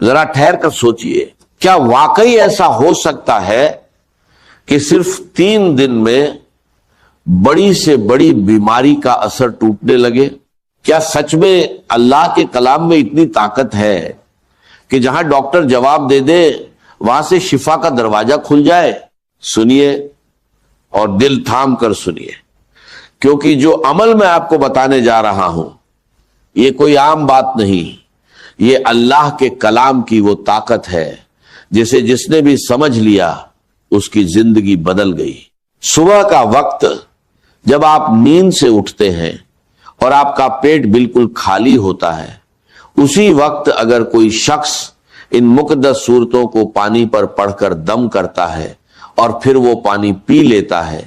ذرا ٹھہر کر سوچئے، کیا واقعی ایسا ہو سکتا ہے کہ صرف 3 دن میں بڑی سے بڑی بیماری کا اثر ٹوٹنے لگے؟ کیا سچ میں اللہ کے کلام میں اتنی طاقت ہے کہ جہاں ڈاکٹر جواب دے دے وہاں سے شفا کا دروازہ کھل جائے؟ سنیے اور دل تھام کر سنیے، کیونکہ جو عمل میں آپ کو بتانے جا رہا ہوں یہ کوئی عام بات نہیں، یہ اللہ کے کلام کی وہ طاقت ہے جسے جس نے بھی سمجھ لیا اس کی زندگی بدل گئی۔ صبح کا وقت جب آپ نیند سے اٹھتے ہیں اور آپ کا پیٹ بالکل خالی ہوتا ہے، اسی وقت اگر کوئی شخص ان مقدس سورتوں کو پانی پر پڑھ کر دم کرتا ہے اور پھر وہ پانی پی لیتا ہے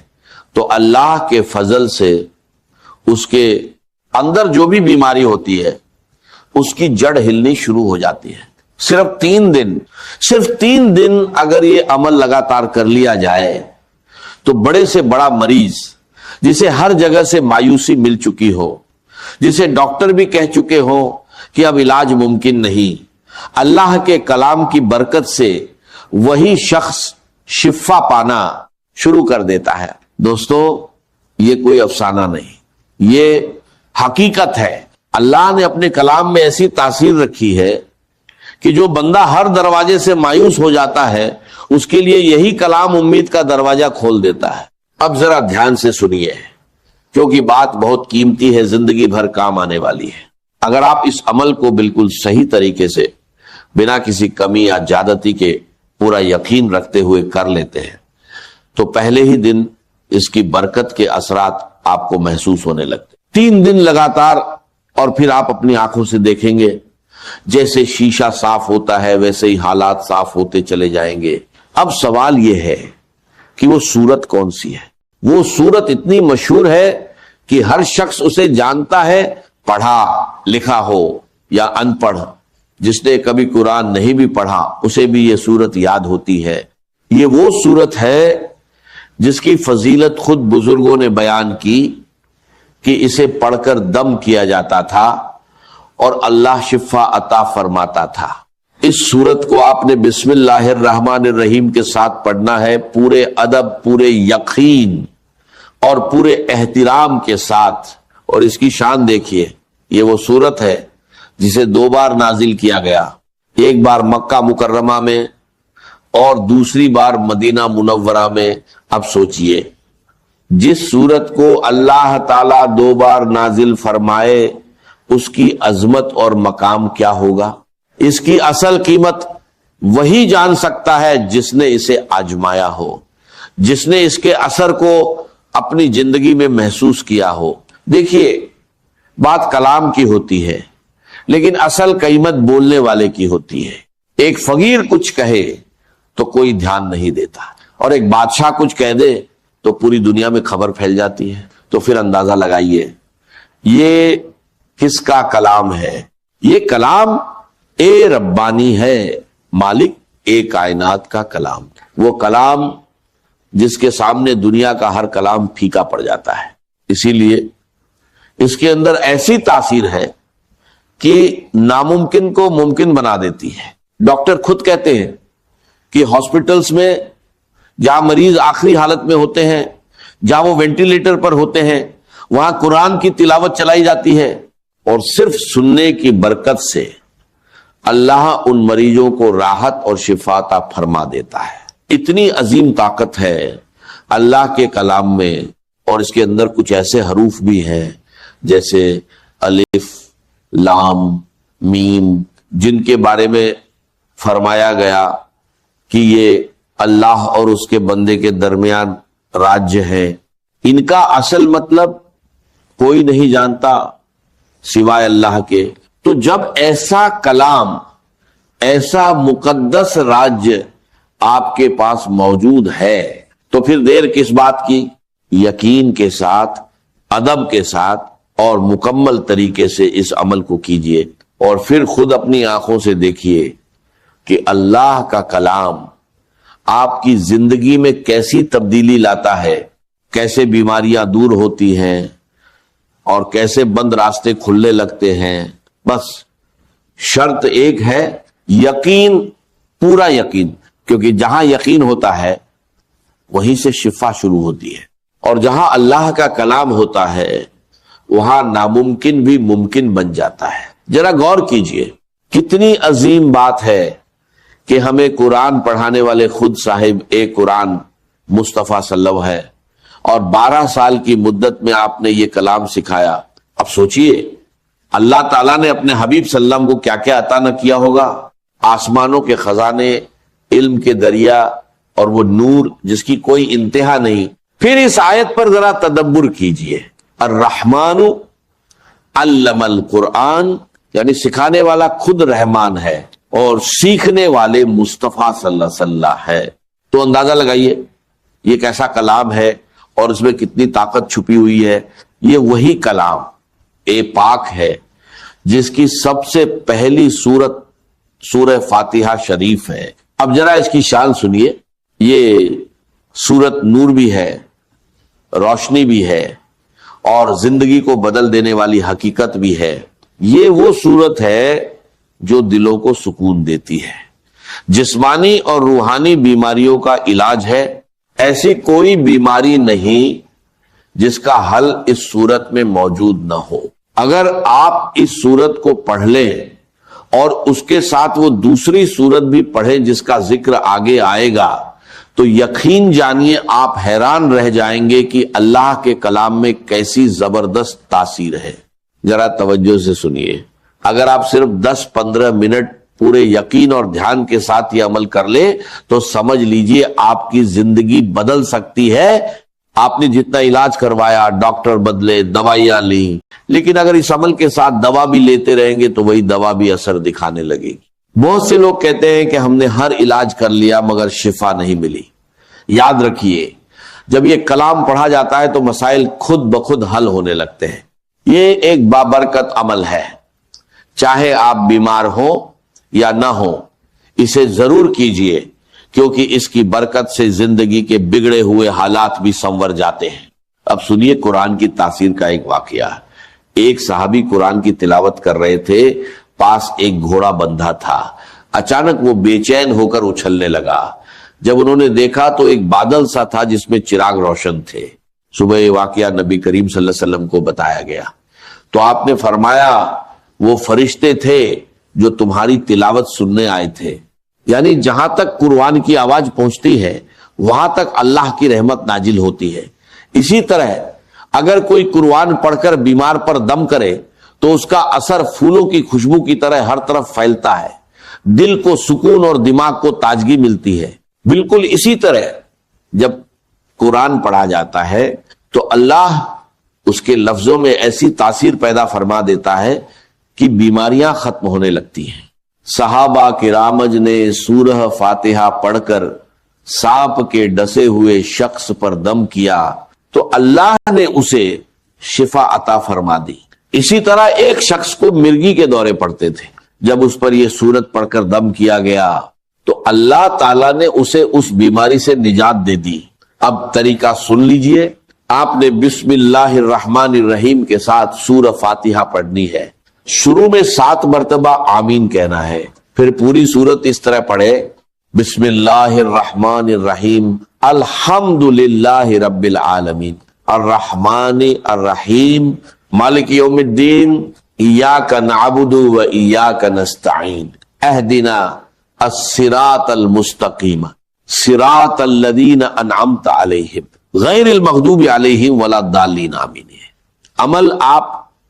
تو اللہ کے فضل سے اس کے اندر جو بھی بیماری ہوتی ہے اس کی جڑ ہلنی شروع ہو جاتی ہے۔ صرف 3 دن اگر یہ عمل لگاتار کر لیا جائے تو بڑے سے بڑا مریض جسے ہر جگہ سے مایوسی مل چکی ہو، جسے ڈاکٹر بھی کہہ چکے ہو کہ اب علاج ممکن نہیں، اللہ کے کلام کی برکت سے وہی شخص شفا پانا شروع کر دیتا ہے۔ دوستو، یہ کوئی افسانہ نہیں، یہ حقیقت ہے۔ اللہ نے اپنے کلام میں ایسی تاثیر رکھی ہے کہ جو بندہ ہر دروازے سے مایوس ہو جاتا ہے اس کے لیے یہی کلام امید کا دروازہ کھول دیتا ہے۔ اب ذرا دھیان سے سنیے، کیونکہ بات بہت قیمتی ہے، زندگی بھر کام آنے والی ہے۔ اگر آپ اس عمل کو بالکل صحیح طریقے سے بنا کسی کمی یا زیادتی کے پورا یقین رکھتے ہوئے کر لیتے ہیں تو پہلے ہی دن اس کی برکت کے اثرات آپ کو محسوس ہونے لگتے۔ 3 دن لگاتار اور پھر آپ اپنی آنکھوں سے دیکھیں گے جیسے شیشہ صاف ہوتا ہے ویسے ہی حالات صاف ہوتے چلے جائیں گے۔ اب سوال یہ ہے کہ وہ سورت کون سی ہے؟ وہ سورت اتنی مشہور ہے کہ ہر شخص اسے جانتا ہے، پڑھا لکھا ہو یا ان پڑھ، جس نے کبھی قرآن نہیں بھی پڑھا اسے بھی یہ سورت یاد ہوتی ہے۔ یہ وہ سورت ہے جس کی فضیلت خود بزرگوں نے بیان کی کہ اسے پڑھ کر دم کیا جاتا تھا اور اللہ شفا عطا فرماتا تھا۔ اس سورت کو آپ نے بسم اللہ الرحمن الرحیم کے ساتھ پڑھنا ہے، پورے ادب، پورے یقین اور پورے احترام کے ساتھ۔ اور اس کی شان دیکھیے، یہ وہ سورت ہے جسے 2 بار نازل کیا گیا، ایک بار مکہ مکرمہ میں اور دوسری بار مدینہ منورہ میں۔ اب سوچئے، جس سورت کو اللہ تعالیٰ 2 بار نازل فرمائے اس کی عظمت اور مقام کیا ہوگا؟ اس کی اصل قیمت وہی جان سکتا ہے جس نے اسے آزمایا ہو، جس نے اس کے اثر کو اپنی زندگی میں محسوس کیا ہو۔ دیکھیے، بات کلام کی ہوتی ہے لیکن اصل قیمت بولنے والے کی ہوتی ہے۔ ایک فقیر کچھ کہے تو کوئی دھیان نہیں دیتا، اور ایک بادشاہ کچھ کہہ دے تو پوری دنیا میں خبر پھیل جاتی ہے۔ تو پھر اندازہ لگائیے یہ کس کا کلام ہے؟ یہ کلام اے ربانی ہے، مالک اے کائنات کا کلام، وہ کلام جس کے سامنے دنیا کا ہر کلام پھیکا پڑ جاتا ہے۔ اسی لیے اس کے اندر ایسی تاثیر ہے کہ ناممکن کو ممکن بنا دیتی ہے۔ ڈاکٹر خود کہتے ہیں کہ ہاسپٹلز میں جہاں مریض آخری حالت میں ہوتے ہیں، جہاں وہ وینٹیلیٹر پر ہوتے ہیں، وہاں قرآن کی تلاوت چلائی جاتی ہے، اور صرف سننے کی برکت سے اللہ ان مریضوں کو راحت اور شفا عطا فرما دیتا ہے۔ اتنی عظیم طاقت ہے اللہ کے کلام میں، اور اس کے اندر کچھ ایسے حروف بھی ہیں جیسے الف، لام، میم، جن کے بارے میں فرمایا گیا کہ یہ اللہ اور اس کے بندے کے درمیان راجیہ ہے۔ ان کا اصل مطلب کوئی نہیں جانتا سوائے اللہ کے۔ تو جب ایسا کلام، ایسا مقدس راجیہ آپ کے پاس موجود ہے تو پھر دیر کس بات کی؟ یقین کے ساتھ، ادب کے ساتھ اور مکمل طریقے سے اس عمل کو کیجئے، اور پھر خود اپنی آنکھوں سے دیکھیے کہ اللہ کا کلام آپ کی زندگی میں کیسی تبدیلی لاتا ہے، کیسے بیماریاں دور ہوتی ہیں اور کیسے بند راستے کھلنے لگتے ہیں۔ بس شرط ایک ہے یقین، پورا یقین، کیونکہ جہاں یقین ہوتا ہے وہیں سے شفا شروع ہوتی ہے، اور جہاں اللہ کا کلام ہوتا ہے وہاں ناممکن بھی ممکن بن جاتا ہے۔ ذرا غور کیجئے، کتنی عظیم بات ہے کہ ہمیں قرآن پڑھانے والے خود صاحب ایک قرآن مصطفیٰ صلی اللہ علیہ وسلم ہے، اور 12 سال کی مدت میں آپ نے یہ کلام سکھایا۔ اب سوچئے اللہ تعالیٰ نے اپنے حبیب صلی اللہ علیہ وسلم کو کیا کیا عطا نہ کیا ہوگا، آسمانوں کے خزانے، علم کے دریا، اور وہ نور جس کی کوئی انتہا نہیں۔ پھر اس آیت پر ذرا تدبر کیجئے، الرحمن علم القرآن، یعنی سکھانے والا خود رحمان ہے اور سیکھنے والے مصطفیٰ صلی اللہ علیہ وسلم ہے۔ تو اندازہ لگائیے یہ کیسا کلام ہے اور اس میں کتنی طاقت چھپی ہوئی ہے۔ یہ وہی کلام پاک ہے جس کی سب سے پہلی سورت سورہ فاتحہ شریف ہے۔ اب ذرا اس کی شان سنیے، یہ سورت نور بھی ہے، روشنی بھی ہے، اور زندگی کو بدل دینے والی حقیقت بھی ہے۔ یہ وہ سورت ہے جو دلوں کو سکون دیتی ہے، جسمانی اور روحانی بیماریوں کا علاج ہے۔ ایسی کوئی بیماری نہیں جس کا حل اس سورت میں موجود نہ ہو۔ اگر آپ اس سورت کو پڑھ لیں اور اس کے ساتھ وہ دوسری سورت بھی پڑھیں جس کا ذکر آگے آئے گا، تو یقین جانیے آپ حیران رہ جائیں گے کہ اللہ کے کلام میں کیسی زبردست تاثیر ہے۔ ذرا توجہ سے سنیے، اگر آپ صرف 10-15 منٹ پورے یقین اور دھیان کے ساتھ یہ عمل کر لیں تو سمجھ لیجئے آپ کی زندگی بدل سکتی ہے۔ آپ نے جتنا علاج کروایا، ڈاکٹر بدلے، دوائیاں لیں، لیکن اگر اس عمل کے ساتھ دوا بھی لیتے رہیں گے تو وہی دوا بھی اثر دکھانے لگے گی۔ بہت سے لوگ کہتے ہیں کہ ہم نے ہر علاج کر لیا مگر شفا نہیں ملی۔ یاد رکھیے، جب یہ کلام پڑھا جاتا ہے تو مسائل خود بخود حل ہونے لگتے ہیں۔ یہ ایک بابرکت عمل ہے، چاہے آپ بیمار ہوں یا نہ ہوں، اسے ضرور کیجئے، کیونکہ اس کی برکت سے زندگی کے بگڑے ہوئے حالات بھی سنور جاتے ہیں۔ اب سنیے قرآن کی تاثیر کا ایک واقعہ۔ ایک صحابی قرآن کی تلاوت کر رہے تھے، پاس ایک گھوڑا بندھا تھا۔ اچانک وہ بے چین ہو کر اچھلنے لگا۔ جب انہوں نے دیکھا تو ایک بادل سا تھا جس میں چراغ روشن تھے۔ صبح یہ واقعہ نبی کریم صلی اللہ علیہ وسلم کو بتایا گیا تو آپ نے فرمایا وہ فرشتے تھے جو تمہاری تلاوت سننے آئے تھے۔ یعنی جہاں تک قرآن کی آواز پہنچتی ہے وہاں تک اللہ کی رحمت نازل ہوتی ہے۔ اسی طرح اگر کوئی قرآن پڑھ کر بیمار پر دم کرے تو اس کا اثر پھولوں کی خوشبو کی طرح ہر طرف پھیلتا ہے، دل کو سکون اور دماغ کو تازگی ملتی ہے۔ بالکل اسی طرح جب قرآن پڑھا جاتا ہے تو اللہ اس کے لفظوں میں ایسی تاثیر پیدا فرما دیتا ہے کہ بیماریاں ختم ہونے لگتی ہیں۔ صحابہ کرامج نے سورہ فاتحہ پڑھ کر سانپ کے ڈسے ہوئے شخص پر دم کیا تو اللہ نے اسے شفا عطا فرما دی۔ اسی طرح ایک شخص کو مرگی کے دورے پڑتے تھے، جب اس پر یہ سورت پڑھ کر دم کیا گیا تو اللہ تعالیٰ نے اسے اس بیماری سے نجات دے دی۔ اب طریقہ سن لیجئے، آپ نے بسم اللہ الرحمن الرحیم کے ساتھ سورہ فاتحہ پڑھنی ہے۔ شروع میں 7 مرتبہ آمین کہنا ہے، پھر پوری سورت اس طرح پڑھے، بسم اللہ الرحمن الرحیم الحمدللہ رب العالمین الرحمن الرحیم مالک یوم الدین ایاک نعبد و ایاک نستعین اہدنا الصراط المستقیم صراط الذین انعمت علیہم غیر المغضوب علیہم ولا الضالین آمین۔ عمل آپ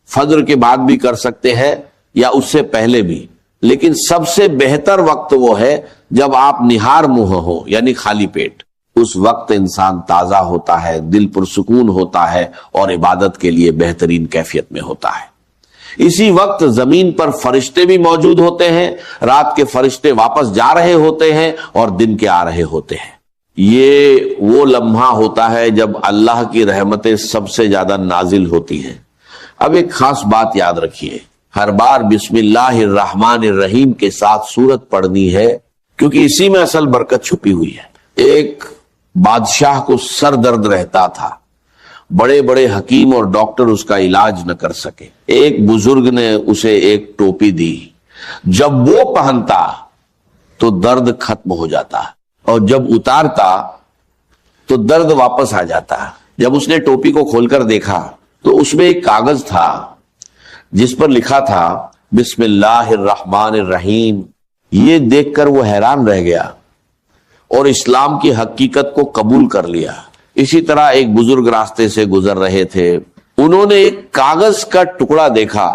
فجر کے بعد بھی کر سکتے ہیں یا اس سے پہلے بھی، لیکن سب سے بہتر وقت وہ ہے جب آپ نہار منہ ہو، یعنی خالی پیٹ۔ اس وقت انسان تازہ ہوتا ہے، دل پرسکون ہوتا ہے اور عبادت کے لیے بہترین کیفیت میں ہوتا ہے۔ اسی وقت زمین پر فرشتے بھی موجود ہوتے ہیں، رات کے فرشتے واپس جا رہے ہوتے ہیں اور دن کے آ رہے ہوتے ہیں۔ یہ وہ لمحہ ہوتا ہے جب اللہ کی رحمتیں سب سے زیادہ نازل ہوتی ہیں۔ اب ایک خاص بات یاد رکھیے، ہر بار بسم اللہ الرحمن الرحیم کے ساتھ سورت پڑھنی ہے، کیونکہ اسی میں اصل برکت چھپی ہوئی ہے۔ ایک بادشاہ کو سر درد رہتا تھا، بڑے بڑے حکیم اور ڈاکٹر اس کا علاج نہ کر سکے۔ ایک بزرگ نے اسے ایک ٹوپی دی، جب وہ پہنتا تو درد ختم ہو جاتا اور جب اتارتا تو درد واپس آ جاتا۔ جب اس نے ٹوپی کو کھول کر دیکھا تو اس میں ایک کاغذ تھا جس پر لکھا تھا بسم اللہ الرحمن الرحیم۔ یہ دیکھ کر وہ حیران رہ گیا اور اسلام کی حقیقت کو قبول کر لیا۔ اسی طرح ایک بزرگ راستے سے گزر رہے تھے، انہوں نے ایک کاغذ کا ٹکڑا دیکھا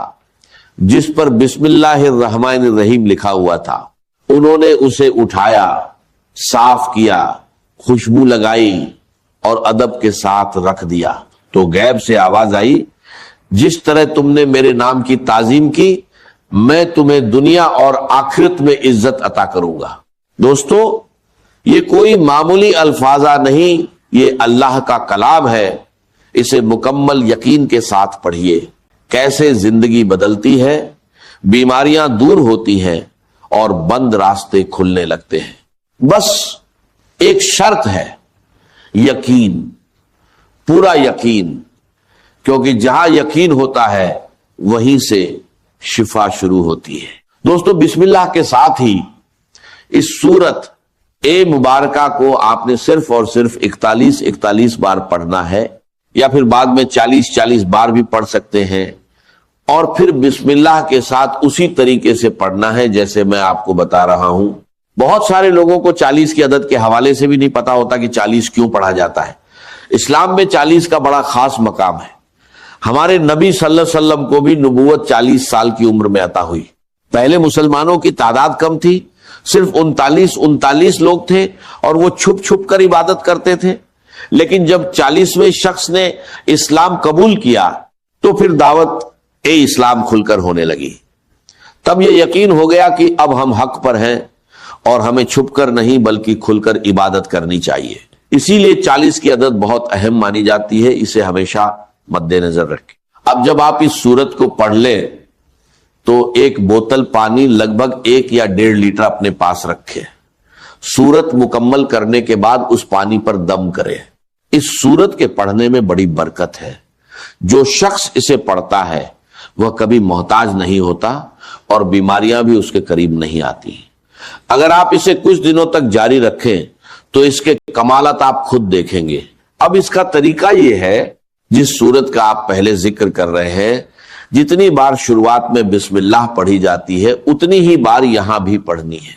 جس پر بسم اللہ الرحمن الرحیم لکھا ہوا تھا۔ انہوں نے اسے اٹھایا، صاف کیا، خوشبو لگائی اور ادب کے ساتھ رکھ دیا تو غیب سے آواز آئی، جس طرح تم نے میرے نام کی تعظیم کی میں تمہیں دنیا اور آخرت میں عزت عطا کروں گا۔ دوستو، یہ کوئی معمولی الفاظہ نہیں، یہ اللہ کا کلام ہے۔ اسے مکمل یقین کے ساتھ پڑھیے۔ کیسے زندگی بدلتی ہے، بیماریاں دور ہوتی ہیں اور بند راستے کھلنے لگتے ہیں۔ بس ایک شرط ہے، یقین، پورا یقین، کیونکہ جہاں یقین ہوتا ہے وہیں سے شفا شروع ہوتی ہے۔ دوستو، بسم اللہ کے ساتھ ہی اس سورت اے مبارکہ کو آپ نے صرف اور صرف 41 بار پڑھنا ہے، یا پھر بعد میں 40 بار بھی پڑھ سکتے ہیں، اور پھر بسم اللہ کے ساتھ اسی طریقے سے پڑھنا ہے جیسے میں آپ کو بتا رہا ہوں۔ بہت سارے لوگوں کو 40 کی عدد کے حوالے سے بھی نہیں پتا ہوتا کہ 40 کیوں پڑھا جاتا ہے۔ اسلام میں 40 کا بڑا خاص مقام ہے۔ ہمارے نبی صلی اللہ علیہ وسلم کو بھی نبوت 40 سال کی عمر میں عطا ہوئی۔ پہلے مسلمانوں کی تعداد کم تھی، صرف 39 لوگ تھے اور وہ چھپ چھپ کر عبادت کرتے تھے، لیکن جب 40ویں شخص نے اسلام قبول کیا تو پھر دعوت اسلام کھل کر ہونے لگی۔ تب یہ یقین ہو گیا کہ اب ہم حق پر ہیں اور ہمیں چھپ کر نہیں بلکہ کھل کر عبادت کرنی چاہیے۔ اسی لیے 40 کی عدد بہت اہم مانی جاتی ہے، اسے ہمیشہ مد نظر رکھیں۔ اب جب آپ اس سورت کو پڑھ لیں تو ایک بوتل پانی لگ بھگ 1 یا 1.5 لیٹر اپنے پاس رکھے۔ سورت مکمل کرنے کے بعد اس پانی پر دم کرے۔ اس سورت کے پڑھنے میں بڑی برکت ہے۔ جو شخص اسے پڑھتا ہے وہ کبھی محتاج نہیں ہوتا اور بیماریاں بھی اس کے قریب نہیں آتی۔ اگر آپ اسے کچھ دنوں تک جاری رکھیں تو اس کے کمالات آپ خود دیکھیں گے۔ اب اس کا طریقہ یہ ہے، جس سورت کا آپ پہلے ذکر کر رہے ہیں، جتنی بار شروعات میں بسم اللہ پڑھی جاتی ہے اتنی ہی بار یہاں بھی پڑھنی ہے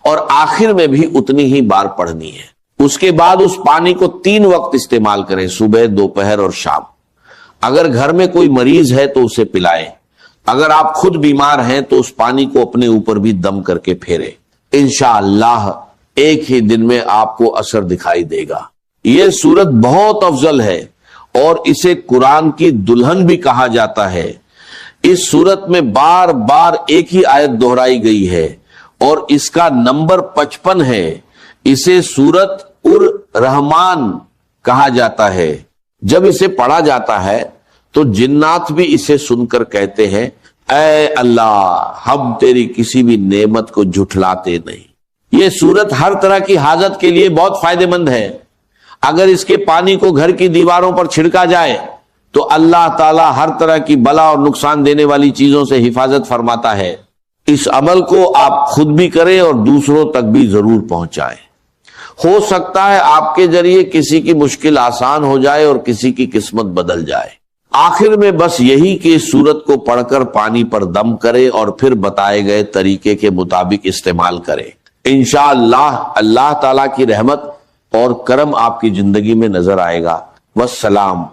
اور آخر میں بھی اتنی ہی بار پڑھنی ہے۔ اس کے بعد اس پانی کو 3 وقت استعمال کریں، صبح، دوپہر اور شام۔ اگر گھر میں کوئی مریض ہے تو اسے پلائیں۔ اگر آپ خود بیمار ہیں تو اس پانی کو اپنے اوپر بھی دم کر کے پھیریں۔ انشاءاللہ ایک ہی دن میں آپ کو اثر دکھائی دے گا۔ یہ سورت بہت افضل ہے اور اسے قرآن کی دلہن بھی کہا جاتا ہے۔ اس سورت میں بار بار ایک ہی آیت دہرائی گئی ہے اور اس کا نمبر 55 ہے۔ اسے سورت الرحمن کہا جاتا ہے۔ جب اسے پڑھا جاتا ہے تو جنات بھی اسے سن کر کہتے ہیں، اے اللہ، ہم تیری کسی بھی نعمت کو جھٹلاتے نہیں۔ یہ سورت ہر طرح کی حاجت کے لیے بہت فائدہ مند ہے۔ اگر اس کے پانی کو گھر کی دیواروں پر چھڑکا جائے تو اللہ تعالی ہر طرح کی بلا اور نقصان دینے والی چیزوں سے حفاظت فرماتا ہے۔ اس عمل کو آپ خود بھی کریں اور دوسروں تک بھی ضرور پہنچائیں۔ ہو سکتا ہے آپ کے ذریعے کسی کی مشکل آسان ہو جائے اور کسی کی قسمت بدل جائے۔ آخر میں بس یہی کہ اس سورت کو پڑھ کر پانی پر دم کرے اور پھر بتائے گئے طریقے کے مطابق استعمال کرے۔ انشاءاللہ اللہ تعالیٰ کی رحمت اور کرم آپ کی زندگی میں نظر آئے گا۔ والسلام۔